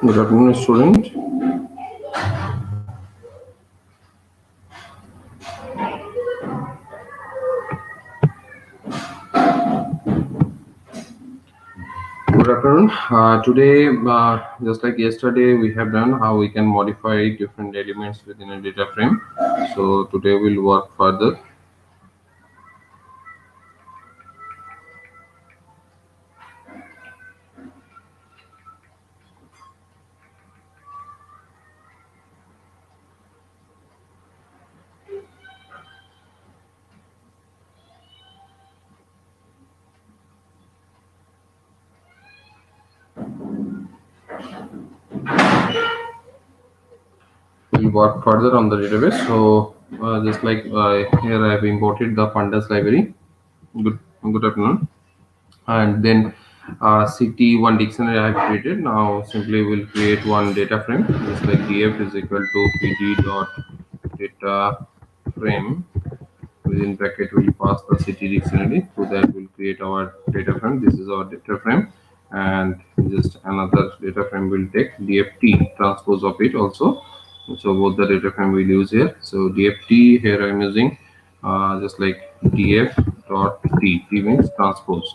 Good afternoon, student. Good afternoon. Today, just like yesterday, we have done how we can modify different elements within a data frame. So today we'll work further. We'll work further on the database. So just like here, I have imported the pandas library. Good afternoon. And then CT1 dictionary I have created. Now simply we'll create one data frame. Just like df is equal to pd dot data frame. Within bracket we'll pass the city dictionary, so that will create our data frame. This is our data frame, and just another data frame will take dft transpose of it also. So both the data frame we'll use here. So dft here I'm using just like df dot t means transpose.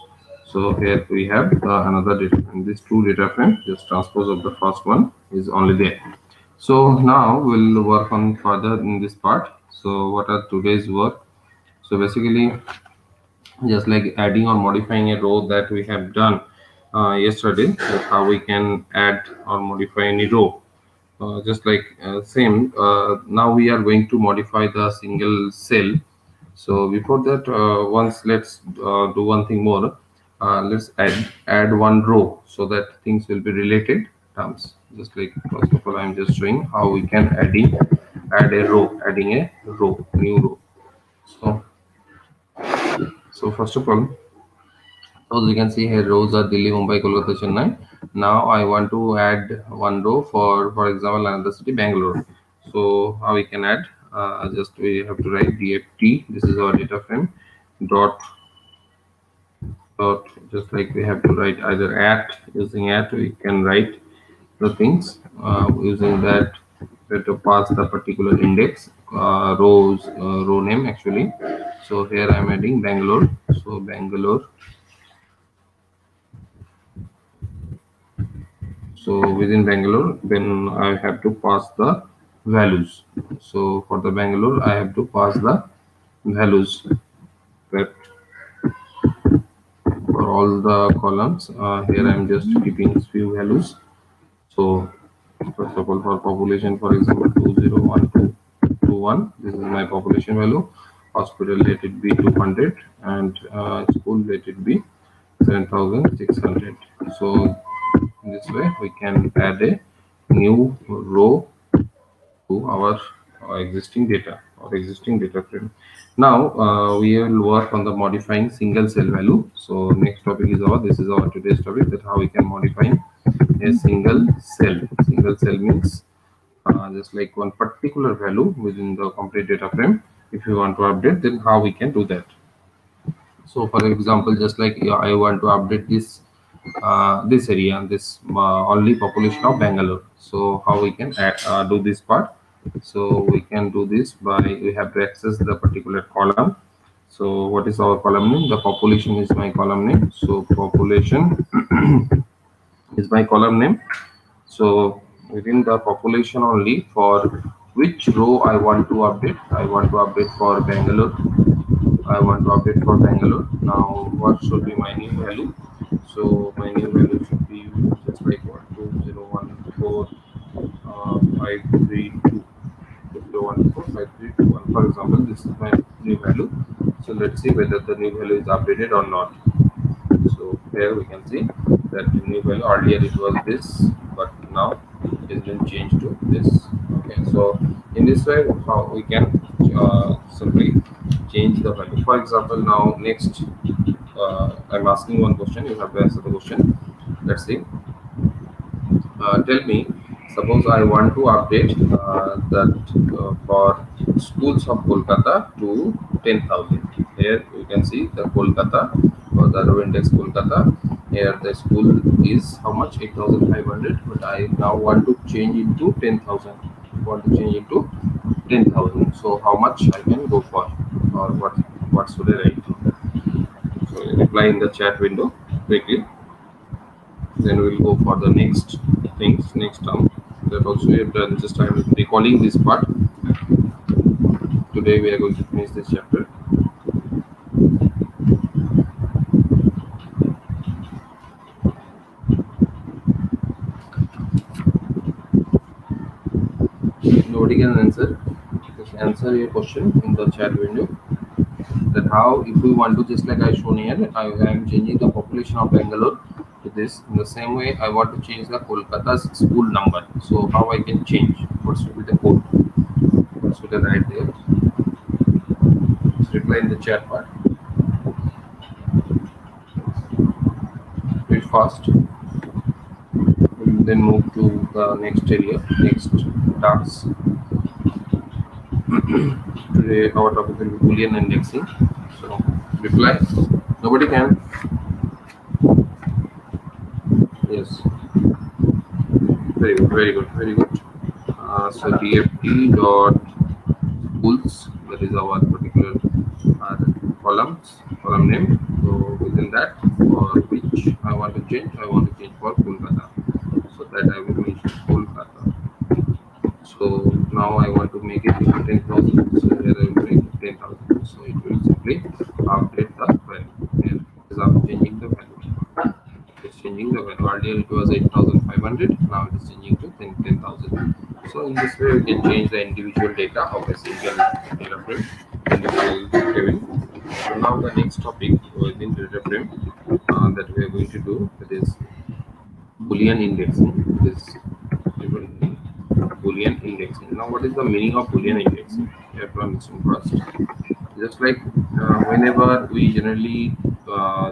So here we have another data frame. These two data frame, just transpose of the first one is only there. So now we'll work on further in this part. So what are today's work? So basically, just like adding or modifying a row that we have done yesterday, that's how we can add or modify any row. Just like same, now we are going to modify the single cell. So before that, once let's do one thing more. Let's add one row so that things will be related terms. Just like first of all, I'm just showing how we can add a row, adding a row, new row. So first of all, as you can see here, rows are Delhi, Mumbai, Kolkata, Chennai. Now I want to add one row for example, another city, Bangalore. So how we can add? Just we have to write dft. This is our data frame. Dot. Just like we have to write either at, using at we can write the things using that. We have to pass the particular index row name actually. So here I'm adding Bangalore. So Bangalore. So within Bangalore, then I have to pass the values. So for the Bangalore, I have to pass the values that for all the columns. Here I'm just keeping few values. So first of all, for population, for example, 201221, this is my population value. Hospital, let it be 200, and school, let it be 7600. So in this way, we can add a new row to our existing data or existing data frame. Now we will work on the modifying single cell value. So next topic is this is our today's topic, that how we can modify a single cell. Single cell means just like one particular value within the complete data frame. If you want to update, then how we can do that? So for example, just like I want to update this area, this only population of Bangalore. So how we can do this part? So we can do this by, we have to access the particular column. So what is our column name? The population is my column name. So population is my column name. So within the population only, for which row I want to update? I want to update for Bangalore. I want to update for Bangalore. Now, what should be my new value? So my new value should be just like 120145321. For example, this is my new value. So let's see whether the new value is updated or not. So here we can see that the new value, earlier it was this, but now it has been changed to this. Okay, so in this way, how we can simply change the value. For example, now next, I'm asking one question. You have to answer the question. Let's see. Tell me, suppose I want to update that for schools of Kolkata to 10,000. Here you can see the Kolkata, or the row index Kolkata. Here the school is how much? 8,500, but I now want to change into 10,000. Want to change into 10,000. So how much I can go for, or what should I write? So reply in the chat window quickly. Then we'll go for the next things, next term. That also we have done. Just I'm recalling this part. Today we are going to finish this chapter. Nobody can answer. Just answer your question in the chat window. That how, if we want to, just like I shown here, I am changing the population of Bangalore to this. In the same way, I want to change the Kolkata's school number. So how I can change? What should be the code? What should I write there? Just reply in the chat part. Do it fast. Then move to the next area, next task. Today our topic will be Boolean indexing. So reply. Nobody can. Yes. Very good. Very good. Very good. So DFT dot schools, that is our particular uh, column name. So within that, for which I want to change, I want to change for Kolkata. So that I will mention Kolkata. So now I want to make it 10,000. So here I will make 10,000. So it will simply update the value. Here is I'm changing the value. It's changing the value. Earlier it was 8,500. Now it is changing to 10,000. So in this way, we can change the individual data of a single data frame, individual table. So now the next topic within data frame that we are going to do, that is Boolean indexing. This Boolean indexing. Now, what is the meaning of Boolean indexing? You have to understand first. Just like whenever we generally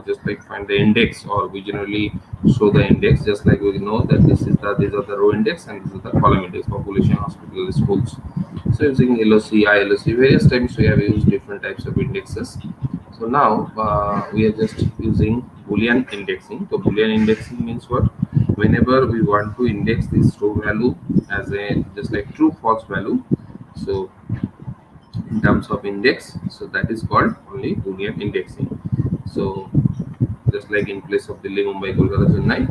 just like find the index, or we generally show the index, just like we know that these are the row index and this is the column index, population, hospital, schools. So using LOC, ILOC, various times we have used different types of indexes. So now we are just using Boolean indexing. So Boolean indexing means what? Whenever we want to index this row value as a just like true false value, so in terms of index, so that is called only Boolean indexing. So just like in place of Delhi, Mumbai, Kolkata, Chennai,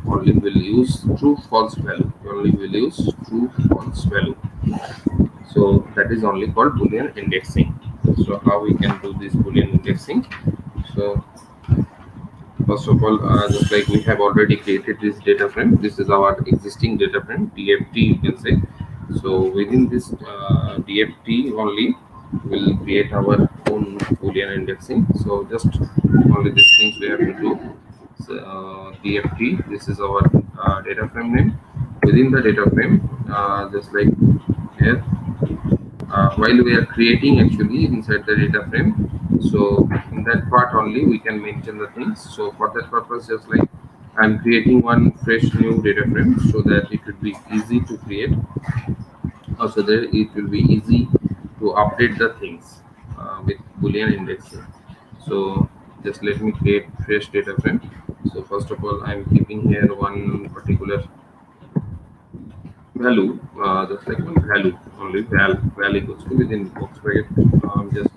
only will use true false value. Only will use true false value. So that is only called Boolean indexing. So how we can do this Boolean indexing? So first of all, just like we have already created this data frame, this is our existing data frame, DFT you can say. So within this DFT only, we'll create our own Boolean indexing. So just only these things we have to do. So DFT, this is our data frame name. Within the data frame, just like here, while we are creating actually inside the data frame, so in that part only we can mention the things. So for that purpose, just like I'm creating one fresh new data frame so that it will be easy to create, also there it will be easy to update the things with Boolean indexing. So just let me create fresh data frame. So first of all, I'm keeping here one particular value, just like one value only, val equals to within box bracket. I'm just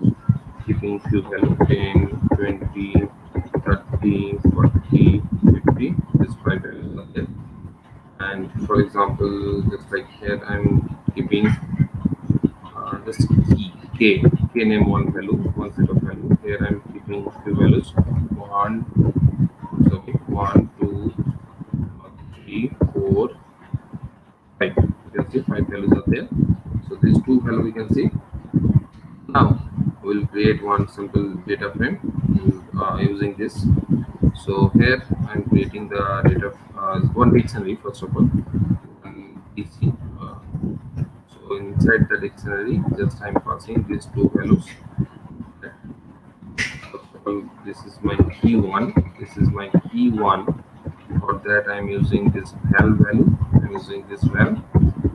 keeping few value 10, 20, 30, 40, 50. This five values are there. And for example, just like here, I'm keeping just k name one value, one set of value. Here I'm keeping few values, one, sorry, 1, 2, 3, 4, 5. You can see 5 values are there. So these two values we can see. Now we'll create one simple data frame using this. So here I'm creating the data one dictionary first of all, one DC. So inside the dictionary, just I'm passing these two values. First of all, this is my key one. This is my key one. For that, I'm using this val value. I'm using this val,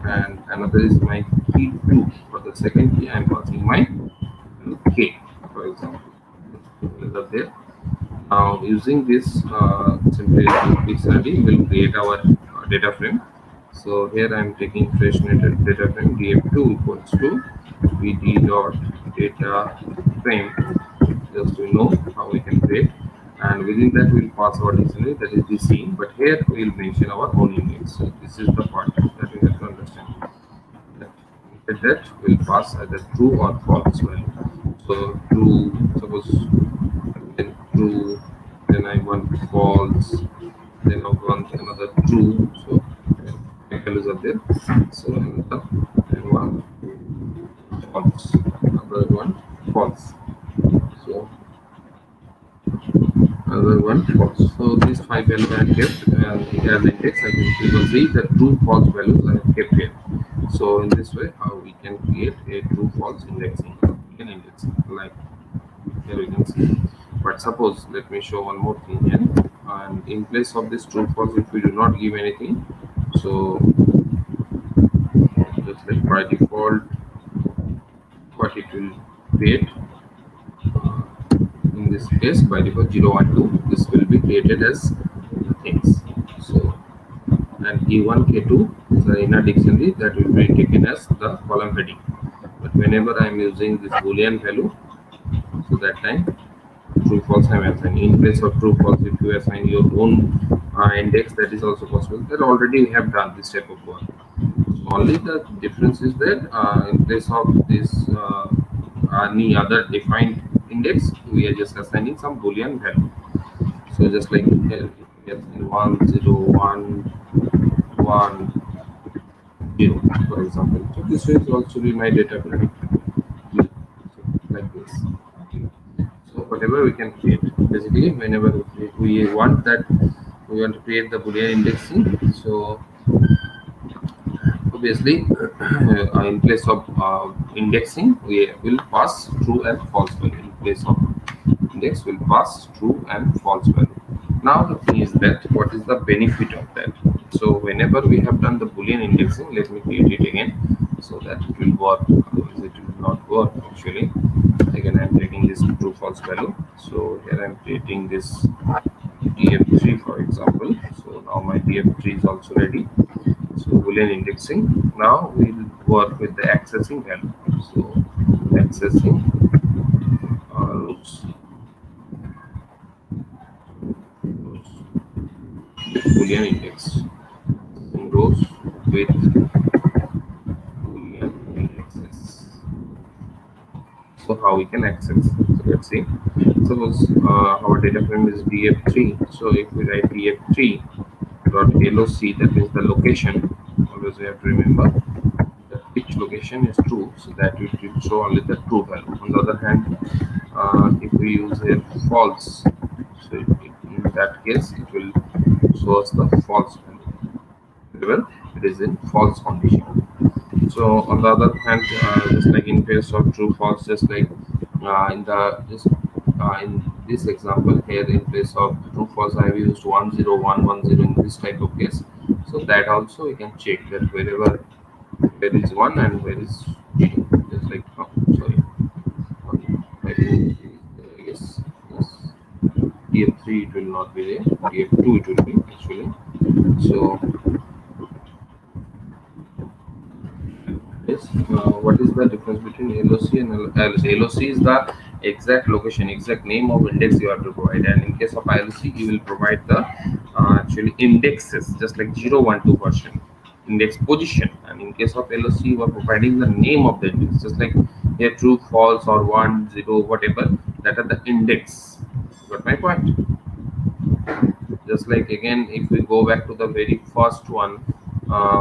and another is my key two. For the second key, I'm passing my k, for example. Is that there? Now, using this simply dictionary will create our data frame. So here I am taking fresh data frame df2 equals to vd dot data frame, just to know how we can create. And within that we'll pass our dictionary, that is dc, but here we'll mention our own units. So this is the part that we have to understand. That will pass either true or false value. So true, suppose, then true, then I want false, then I want another true. So values are there. So another and one false, another one false. So another one false. So these five values I have kept as index. I can, you can see the true false values I have kept here. So in this way, how we can create a true false indexing. We can index like here we can see. But suppose, let me show one more thing here. And in place of this true false, if we do not give anything, so just like by default, what it will create, in this case by default 0 1 2, this will be created as things. So and k1 k2 is the inner dictionary, that will be taken as the column heading. But whenever I am using this boolean value, so that time true false I am assigning. In place of true false, if you assign your own index, that is also possible. That already we have done this type of work. So only the difference is that in place of this any other defined index, we are just assigning some boolean value. So just like here, yes, 1 0 1 1 0, for example. So this will also be my data frame. So like this. So whatever we can create, basically whenever we want that, we want to create the boolean indexing. So obviously in place of indexing, we will pass true and false value. In place of index, will pass true and false value. Now the thing is that what is the benefit of that? So whenever we have done the boolean indexing, let me create it again so that it will work. Otherwise it will not work actually. Again, I am taking this true false value. So here I am creating this df3, for example. So now my df3 is also ready. So boolean indexing. Now we'll work with the accessing value. So accessing rows with boolean index. Rows with boolean indexes. So how we can access? So let's see. Suppose our data frame is df3. So if we write df3 dot loc, that is the location. Always we have to remember that which location is true, so that it will show only the true value. On the other hand, if we use a false, so in that case it will show us the false value. Whenever it is in false condition. So on the other hand, just like in case of true false, just like in this example here, in place of true false I have used 10110 in this type of case. So that also we can check that wherever there is 1 and where is 0, just like sorry, I think yes, df3 it will not be there, df2 it will be actually. So yes, what is the difference between LOC and LOC? LOC is the exact location, exact name of index you have to provide, and in case of ILC, you will provide the actually indexes, just like 0 1 2 version index position. And in case of LOC, you are providing the name of the index, just like here true, false, or 1 0 whatever, that are the index. Got my point? Just like again, if we go back to the very first one,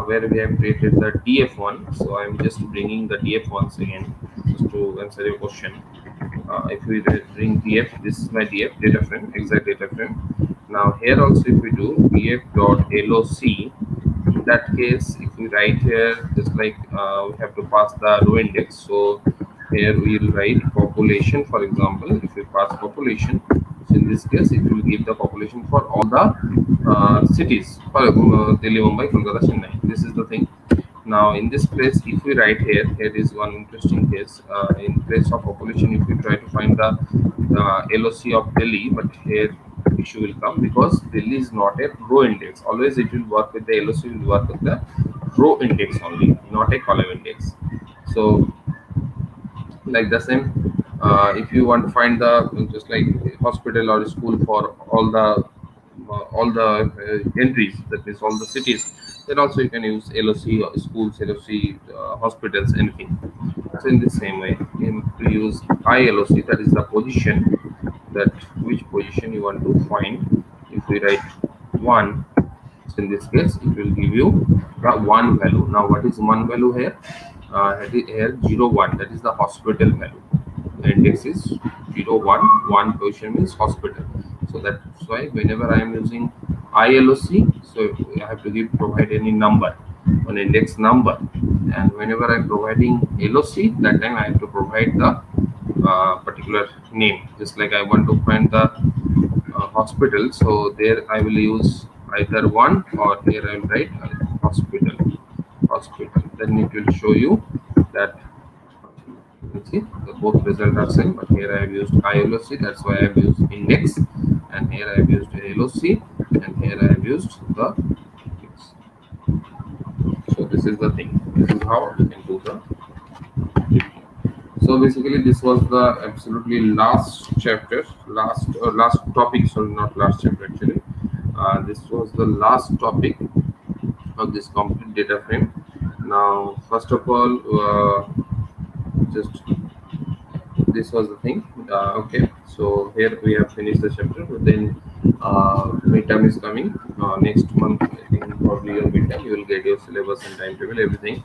where we have created the df1, so I'm just bringing the df1s again just to answer your question. If we bring df, this is my df data frame, exact data frame. Now here also if we do df dot loc, in that case if we write here, just like we have to pass the row index. So here we will write population, for example. If we pass population, so in this case it will give the population for all the cities for Delhi, Mumbai, Kolkata, Chennai. This is the thing. Now in this place, if we write here is one interesting case. In place of population, if we try to find the LOC of Delhi, but here issue will come because Delhi is not a row index. Always it will work with the LOC will work with the row index only, not a column index. So like the same, if you want to find the just like hospital or school for all the entries, that means all the cities, then also you can use LOC or schools, LOC, hospitals, anything. So in the same way, you use ILOC, that is the position, that which position you want to find. If we write 1, so in this case it will give you the 1 value. Now what is 1 value here? Here 0 1, that is the hospital value. The index is 0 1, 1 position means hospital. So that's why whenever I am using ILOC, so I have to provide any number, an index number, and whenever I'm providing LOC, that time I have to provide the particular name. Just like I want to find the hospital, so there I will use either 1, or here I will write hospital. Then it will show you that you can see the both results are same, but here I have used ILOC, that's why I have used index, and here I have used LOC, and here I have used the index. So this is the thing. This is how you can do the review. So basically, this was the absolutely last chapter, last topic. Sorry, not last chapter actually. This was the last topic of this complete data frame. Now, first of all, just this was the thing. Okay, so here we have finished the chapter. But then midterm is coming next month. I think probably on midterm you will get your syllabus and timetable, everything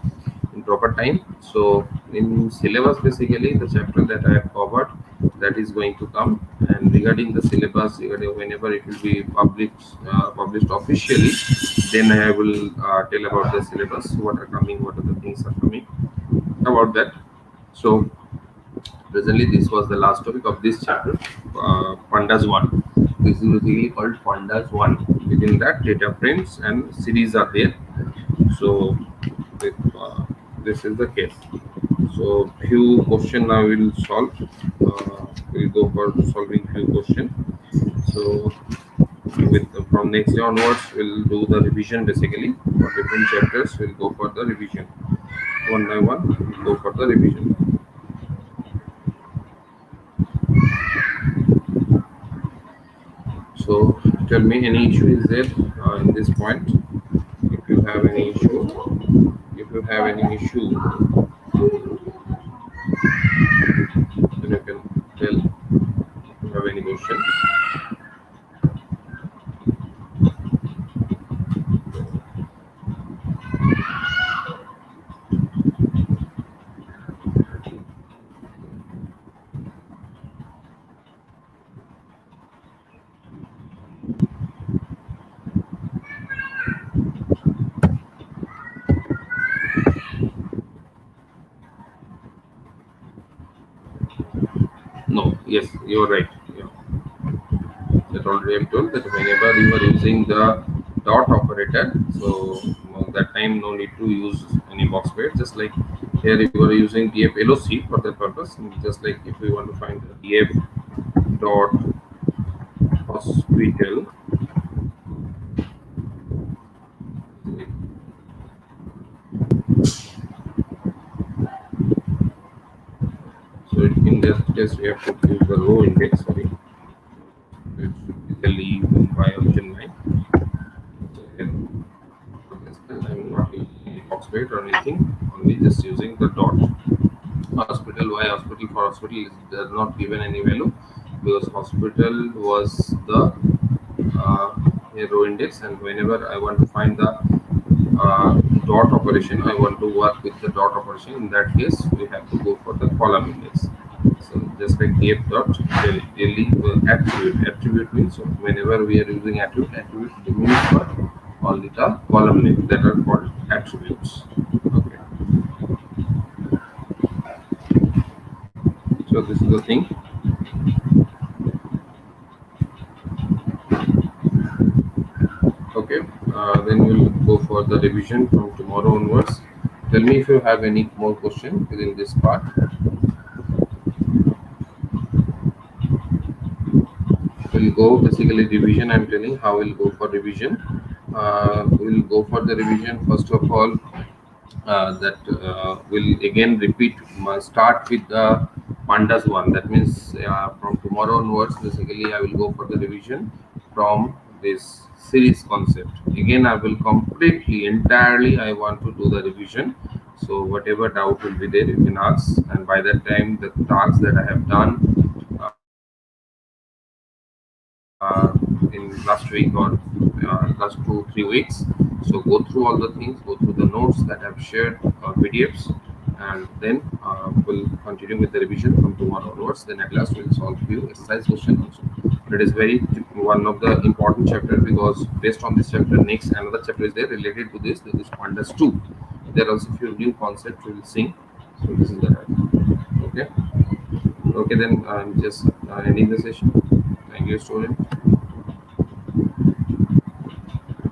in proper time. So in syllabus, basically the chapter that I have covered, that is going to come. And regarding the syllabus, regarding whenever it will be published officially, then I will tell about the syllabus, what are coming, what are the things are coming about that. So presently, this was the last topic of this chapter, Pandas 1. This is basically called Pandas 1. Within that, data frames and series are there. So, this is the case. So, few question I will solve. We'll go for solving few question. So, with from next day onwards, we'll do the revision basically for different chapters. We'll go for the revision one by one. We'll go for the revision. So tell me, any issue is there in this point? If you have any issue, then you can tell. If you have any question. No, yes, you're right. Yeah. That already I'm told that whenever you are using the dot operator, so that time no need to use any box pairs. Just like here you are using df LOC for that purpose. Just like if we want to find the df dot hospital, so in this case we have to use the row index. Sorry, it should be Delhi, Mumbai, or Chennai. So here, I'm not using box weight or anything, only just using the dot. Hospital, why hospital? For hospital is does not given any value because hospital was the row index, and whenever I want to find the dot operation, I want to work with the dot operation. In that case, we have to go for the column index. So just like df dot daily attribute. Attribute means whenever we are using attribute means what? Only the column name that are called attributes. Okay. So this is the thing. Okay, then we'll go for the revision from tomorrow onwards. Tell me if you have any more question within this part. We'll go basically revision. I'm telling how we'll go for revision. We'll go for the revision first of all. That will again repeat. Start with the pandas one. That means from tomorrow onwards, basically I will go for the revision from this series concept. Again, I will completely entirely. I want to do the revision. So whatever doubt will be there, you can ask. And by that time, the tasks that I have done in last week or last 2 3 weeks. So go through all the things, go through the notes that I've shared, PDFs, and then we'll continue with the revision from tomorrow onwards. Then at last we'll solve few exercise question also. It is very one of the important chapter because based on this chapter, next another chapter is there related to this. This is pandas 2. There are also few new concepts we will see. So this is the okay. Okay, then I'm just ending the session. Thank you, student.